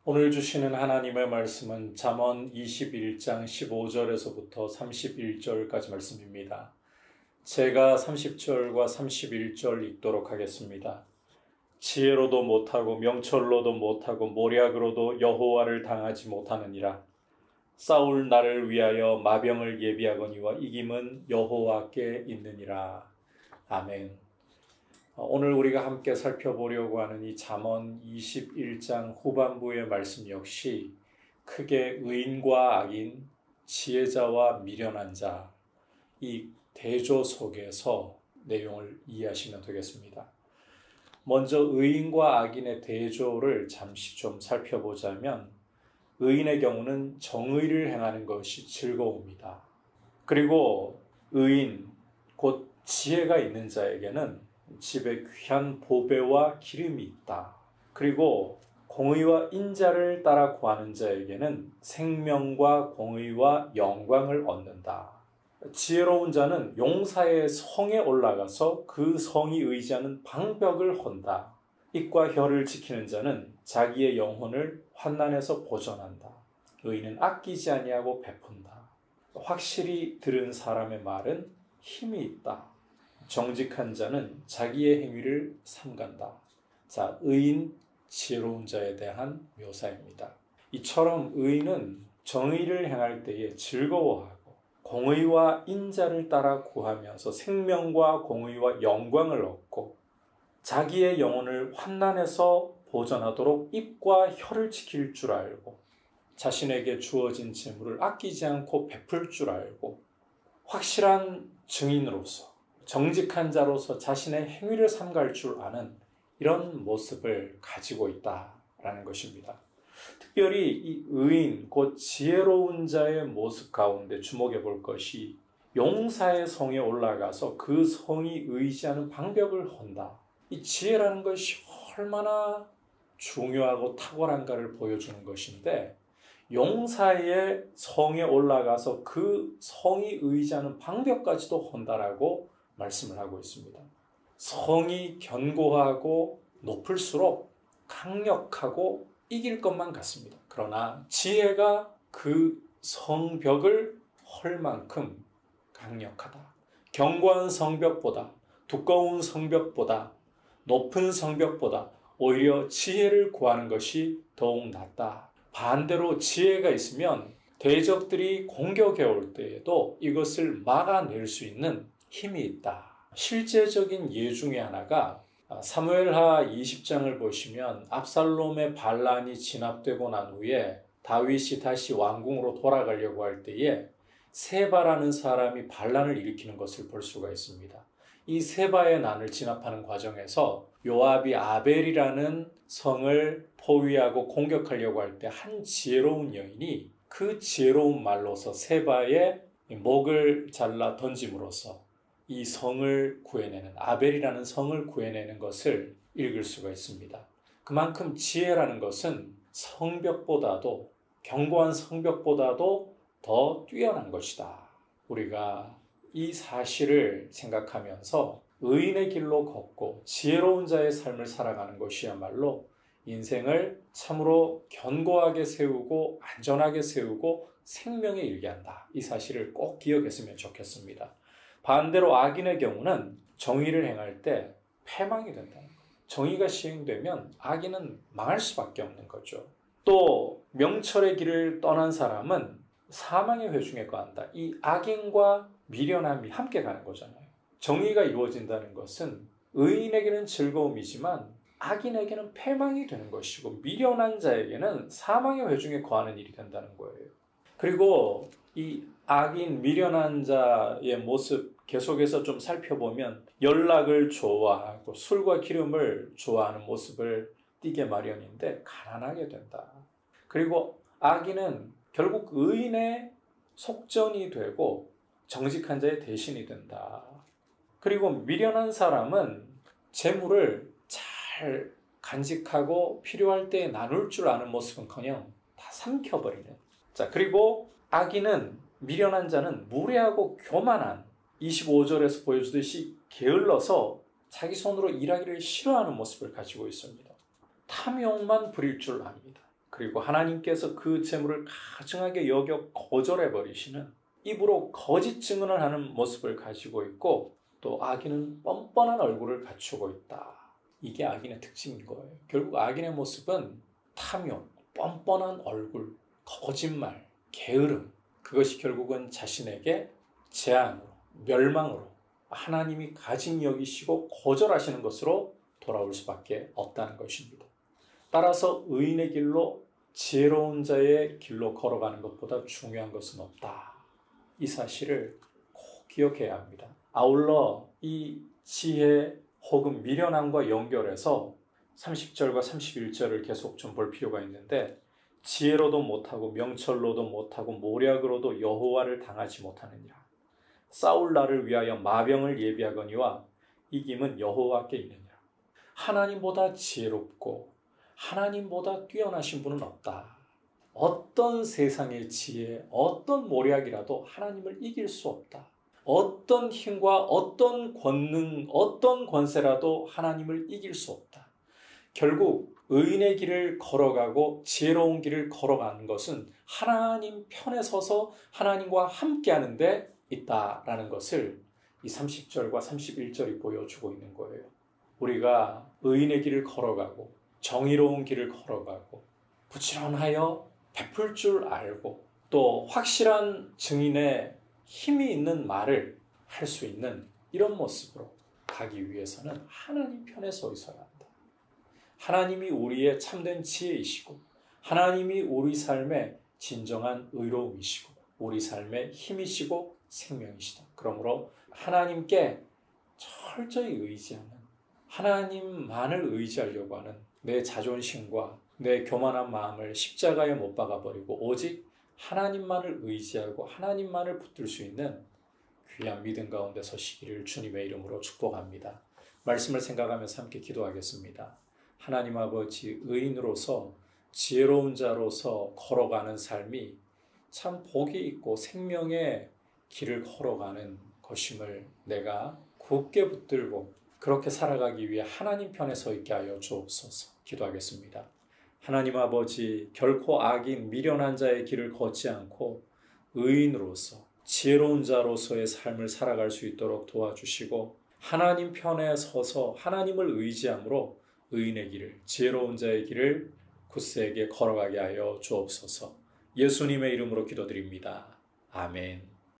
오늘 주시는 하나님의 말씀은 잠언 21장 15절에서부터 31절까지 말씀입니다. 제가 30절과 31절 읽도록 하겠습니다. 지혜로도 못하고 명철로도 못하고 모략으로도 여호와를 당하지 못하느니라. 싸울 날을 위하여 마병을 예비하거니와 이김은 여호와께 있느니라. 아멘. 오늘 우리가 함께 살펴보려고 하는 이 잠언 21장 후반부의 말씀 역시 크게 의인과 악인, 지혜자와 미련한 자, 이 대조 속에서 내용을 이해하시면 되겠습니다. 먼저 의인과 악인의 대조를 잠시 좀 살펴보자면 의인의 경우는 정의를 행하는 것이 즐거움이다. 그리고 의인, 곧 지혜가 있는 자에게는 집에 귀한 보배와 기름이 있다. 그리고 공의와 인자를 따라 구하는 자에게는 생명과 공의와 영광을 얻는다. 지혜로운 자는 용사의 성에 올라가서 그 성이 의지하는 방벽을 헌다. 입과 혀를 지키는 자는 자기의 영혼을 환난에서 보전한다. 의인은 아끼지 아니하고 베푼다. 확실히 들은 사람의 말은 힘이 있다. 정직한 자는 자기의 행위를 삼간다. 자, 의인, 지혜로운 자에 대한 묘사입니다. 이처럼 의인은 정의를 행할 때에 즐거워하고 공의와 인자를 따라 구하면서 생명과 공의와 영광을 얻고 자기의 영혼을 환난에서 보전하도록 입과 혀를 지킬 줄 알고 자신에게 주어진 재물을 아끼지 않고 베풀 줄 알고 확실한 증인으로서 정직한 자로서 자신의 행위를 삼갈 줄 아는 이런 모습을 가지고 있다라는 것입니다. 특별히 이 의인, 곧 지혜로운 자의 모습 가운데 주목해 볼 것이 용사의 성에 올라가서 그 성이 의지하는 방벽을 헌다. 이 지혜라는 것이 얼마나 중요하고 탁월한가를 보여주는 것인데 용사의 성에 올라가서 그 성이 의지하는 방벽까지도 헌다라고 말씀을 하고 있습니다. 성이 견고하고 높을수록 강력하고 이길 것만 같습니다. 그러나 지혜가 그 성벽을 헐 만큼 강력하다. 견고한 성벽보다, 두꺼운 성벽보다, 높은 성벽보다 오히려 지혜를 구하는 것이 더욱 낫다. 반대로 지혜가 있으면 대적들이 공격해 올 때에도 이것을 막아낼 수 있는 힘이 있다. 실제적인 예 중에 하나가 사무엘하 20장을 보시면 압살롬의 반란이 진압되고 난 후에 다윗이 다시 왕궁으로 돌아가려고 할 때에 세바라는 사람이 반란을 일으키는 것을 볼 수가 있습니다. 이 세바의 난을 진압하는 과정에서 요압이 아벨이라는 성을 포위하고 공격하려고 할 때 한 지혜로운 여인이 그 지혜로운 말로서 세바의 목을 잘라 던짐으로써 이 성을 구해내는, 아벨이라는 성을 구해내는 것을 읽을 수가 있습니다. 그만큼 지혜라는 것은 성벽보다도, 견고한 성벽보다도 더 뛰어난 것이다. 우리가 이 사실을 생각하면서 의인의 길로 걷고 지혜로운 자의 삶을 살아가는 것이야말로 인생을 참으로 견고하게 세우고 안전하게 세우고 생명에 이르게 한다. 이 사실을 꼭 기억했으면 좋겠습니다. 반대로 악인의 경우는 정의를 행할 때 패망이 된다. 정의가 시행되면 악인은 망할 수밖에 없는 거죠. 또 명철의 길을 떠난 사람은 사망의 회중에 거한다. 이 악인과 미련함이 함께 가는 거잖아요. 정의가 이루어진다는 것은 의인에게는 즐거움이지만 악인에게는 패망이 되는 것이고 미련한 자에게는 사망의 회중에 거하는 일이 된다는 거예요. 그리고 이 악인, 미련한 자의 모습 계속해서 좀 살펴보면 연락을 좋아하고 술과 기름을 좋아하는 모습을 띠게 마련인데 가난하게 된다. 그리고 악인은 결국 의인의 속전이 되고 정직한 자의 대신이 된다. 그리고 미련한 사람은 재물을 잘 간직하고 필요할 때 나눌 줄 아는 모습은커녕 다 삼켜버리는. 자, 그리고 악인은, 미련한 자는 무례하고 교만한, 25절에서 보여주듯이 게을러서 자기 손으로 일하기를 싫어하는 모습을 가지고 있습니다. 탐욕만 부릴 줄 압니다. 그리고 하나님께서 그 재물을 가증하게 여겨 거절해 버리시는, 입으로 거짓 증언을 하는 모습을 가지고 있고, 또 악인은 뻔뻔한 얼굴을 갖추고 있다. 이게 악인의 특징인 거예요. 결국 악인의 모습은 탐욕, 뻔뻔한 얼굴, 거짓말, 게으름, 그것이 결국은 자신에게 재앙으로, 멸망으로, 하나님이 가증 여기시고 거절하시는 것으로 돌아올 수밖에 없다는 것입니다. 따라서 의인의 길로, 지혜로운 자의 길로 걸어가는 것보다 중요한 것은 없다. 이 사실을 꼭 기억해야 합니다. 아울러 이 지혜 혹은 미련함과 연결해서 30절과 31절을 계속 좀 볼 필요가 있는데, 지혜로도 못하고 명철로도 못하고 모략으로도 여호와를 당하지 못하느니라. 싸울 날을 위하여 마병을 예비하거니와 이김은 여호와께 있느니라. 하나님보다 지혜롭고 하나님보다 뛰어나신 분은 없다. 어떤 세상의 지혜, 어떤 모략이라도 하나님을 이길 수 없다. 어떤 힘과 어떤 권능, 어떤 권세라도 하나님을 이길 수 없다. 결국 의인의 길을 걸어가고 지혜로운 길을 걸어가는 것은 하나님 편에 서서 하나님과 함께하는 데 있다라는 것을 이 30절과 31절이 보여주고 있는 거예요. 우리가 의인의 길을 걸어가고 정의로운 길을 걸어가고 부지런하여 베풀 줄 알고 또 확실한 증인의 힘이 있는 말을 할 수 있는 이런 모습으로 가기 위해서는 하나님 편에 서 있어야 한다. 하나님이 우리의 참된 지혜이시고 하나님이 우리 삶의 진정한 의로움이시고 우리 삶의 힘이시고 생명이시다. 그러므로 하나님께 철저히 의지하는, 하나님만을 의지하려고 하는 내 자존심과 내 교만한 마음을 십자가에 못 박아버리고 오직 하나님만을 의지하고 하나님만을 붙들 수 있는 귀한 믿음 가운데 서시기를 주님의 이름으로 축복합니다. 말씀을 생각하면서 함께 기도하겠습니다. 하나님 아버지, 의인으로서 지혜로운 자로서 걸어가는 삶이 참 복이 있고 생명의 길을 걸어가는 것임을 내가 굳게 붙들고 그렇게 살아가기 위해 하나님 편에 서 있게 하여 주옵소서. 기도하겠습니다. 하나님 아버지, 결코 악인 미련한 자의 길을 걷지 않고 의인으로서 지혜로운 자로서의 삶을 살아갈 수 있도록 도와주시고 하나님 편에 서서 하나님을 의지함으로 의인의 길을, 지혜로운 자의 길을 굳세게 걸어가게 하여 주옵소서. 예수님의 이름으로 기도드립니다. 아멘.